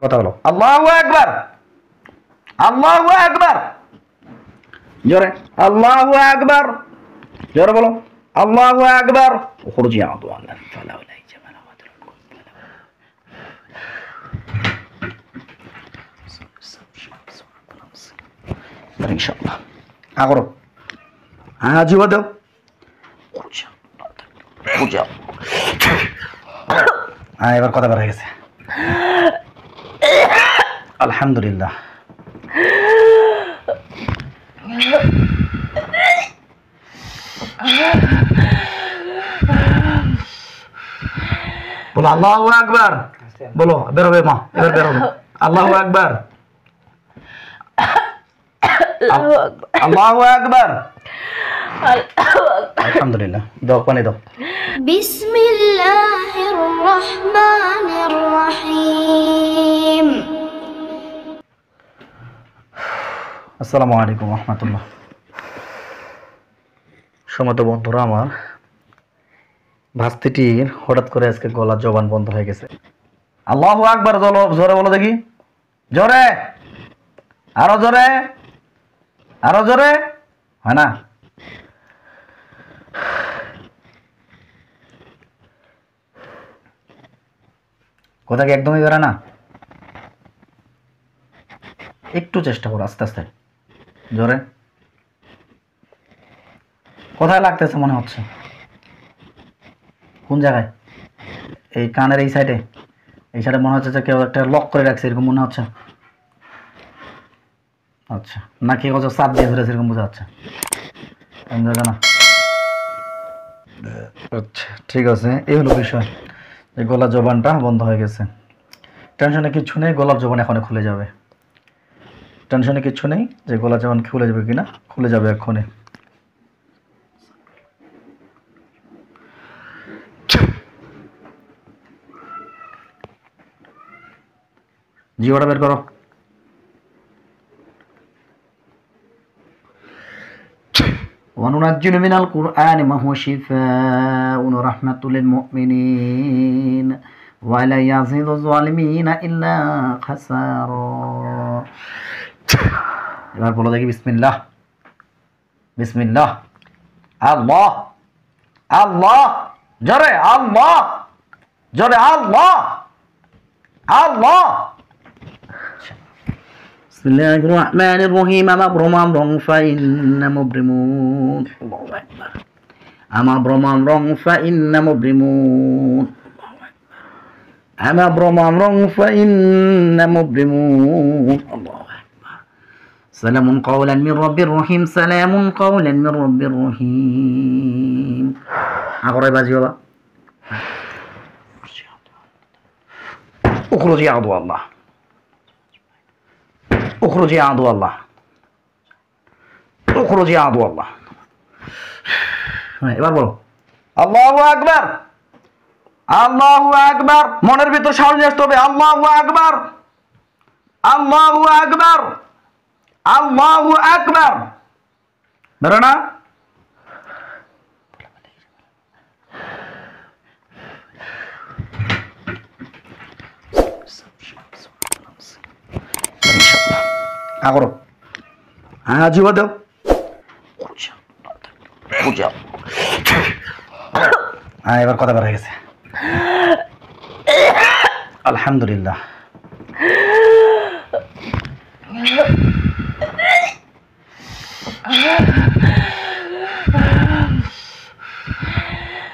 কথা বলো। আল্লাহু আকবার, আল্লাহু আকবার, জোরে আল্লাহু আকবার, জোরে বলো আল্লাহু আকবার। খুরুজি আদু আল্লাহ ফালা ওয়া লা জামালা ওয়া তাআলা ইনশাআল্লাহ আগরো আজি ওয়াদো খুরুজি এবার কথা বের হয়ে গেছে আলহামদুলিল্লাহ। বলো আল্লাহু আকবার, বলো বের হবে মা, এবার বের হবে আল্লাহু আকবার, আল্লাহু আকবার, আলহামদুলিল্লাহ। দাও পানি দাও। বিসমিল্লাহির রহমানির রহিম। আসসালামু আলাইকুম রহমতুল্লাহ। সমত বন্ধুরা, আমার ভাস্তিটির হঠাৎ করে আজকে গলার জবান বন্ধ হয়ে গেছে। আল্লাহু আকবার জোরে বলো দেখি, জোরে, আরো জোরে, আরো জোরে, হয় না? কথা কি একদমই বেরো না? একটু চেষ্টা করো আস্তে আস্তে, জোরে। কোথায় লাগতেছে মনে হচ্ছে? কোন জায়গায়? এই কানের এই সাইডে? এই সাইডে মনে হচ্ছে যে কেউ একটা লক করে রাখছে, এরকম মনে হচ্ছে। আচ্ছা, নাকি কত চাপ দিয়ে ধরেছে এরকম বোঝা যাচ্ছে না? আচ্ছা ঠিক আছে, এই হলো বিষয়। এই গলার জবানটা বন্ধ হয়ে গেছে। টেনশনে কিচ্ছু নেই, গলার জবান এখন খুলে যাবে। টেনশনে কিচ্ছু নেই যে গলার জবান খুলে যাবে কিনা, খুলে যাবে এক্ষুনি। জিওটা বের করো। وننزل من القرآن ما هو شفاء ورحمة للمؤمنين ولا يزيد الظالمين إلا خسارا। এবার বলো দেখি বিসমিল্লাহ, বিসমিল্লাহ, আল্লাহ, আল্লাহ, জোরে আল্লাহ, জোরে আল্লাহ, আল্লাহ। بسم الله الرحمن الرحيم أمر أمرا فإن مبرمون. الله أكبر. أمر أمرا فإن مبرمون. أمر أمرا فإن مبرمون. الله أكبر. سلام قولا من رب الرحيم. سلام قولا من رب الرحيم. أقرأ بازي بابا. اخرج يا عدو الله. اخرج يا عدو الله. اخرج يا عدو الله. এবার বলো আল্লাহু আকবার, আল্লাহু আকবার। মনের ভিতর সাহস নিয়ে আসতে হবে। আল্লাহু আকবার, আল্লাহু আকবার, আল্লাহু আকবার। বেরো না? আগরো আজি ওয়াদো খুঁজা। এবার কথা বের হয়ে গেছে আলহামদুলিল্লাহ।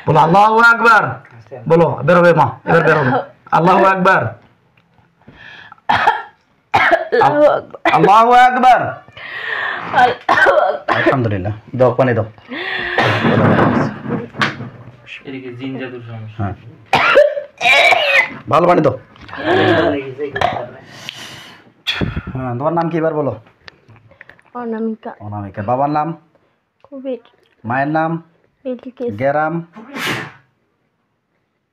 বলো আল্লাহু আকবার, বলো বের হবে মা, এবার বের হবে আল্লাহু আকবার, আল্লাহু আকবার, আলহামদুলিল্লাহ। দাও পানি দাও। হ্যাঁ ভালো পানি দাও। হ্যাঁ তোমার নাম কি এবার বলো? অনামিকা। অনামিকা। বাবার নাম? কুবের। মায়ের নাম? বিলকিস। গ্রাম?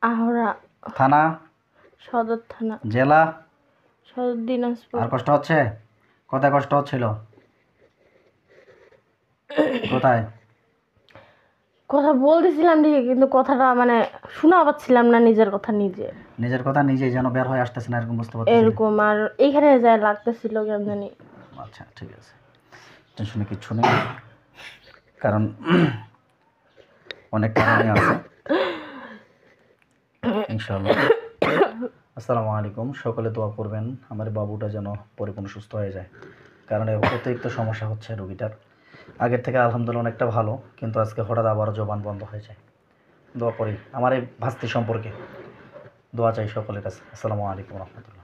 আহরা। থানা? সদর থানা। জেলা? সদর দিনাজপুর। আর কষ্ট হচ্ছে? কোথায় কষ্ট হচ্ছিল? কোথায়? কথা বলতেছিলাম ঠিকই, কিন্তু কথাটা মানে শোনা পাচ্ছিলাম না নিজের কথা নিজে। নিজের কথা নিজেই যেন বের হয়ে আসতেছে না, এরকম বুঝতে পারতেছি। এরকম আর এইখানে যায় লাগতেছিল কেন জানি। আচ্ছা ঠিক আছে, টেনশনে কিচ্ছু নেই, কারণ অনেক কারণই আছে ইনশাআল্লাহ। আসসালামু আলাইকুম, সকলে দোয়া করবেন আমার বাবুটা যেন পরিপূর্ণ সুস্থ হয়ে যায়, কারণ অতিরিক্ত সমস্যা হচ্ছে রোগীটার। আগের থেকে আলহামদুলিল্লাহ অনেকটা ভালো, কিন্তু আজকে হঠাৎ আবারও জবান বন্ধ হয়ে যায়। দোয়া করি আমার এই ভাস্তি সম্পর্কে, দোয়া চাই সকলের কাছে। আসসালামু আলাইকুম রহমতুল্লাহ।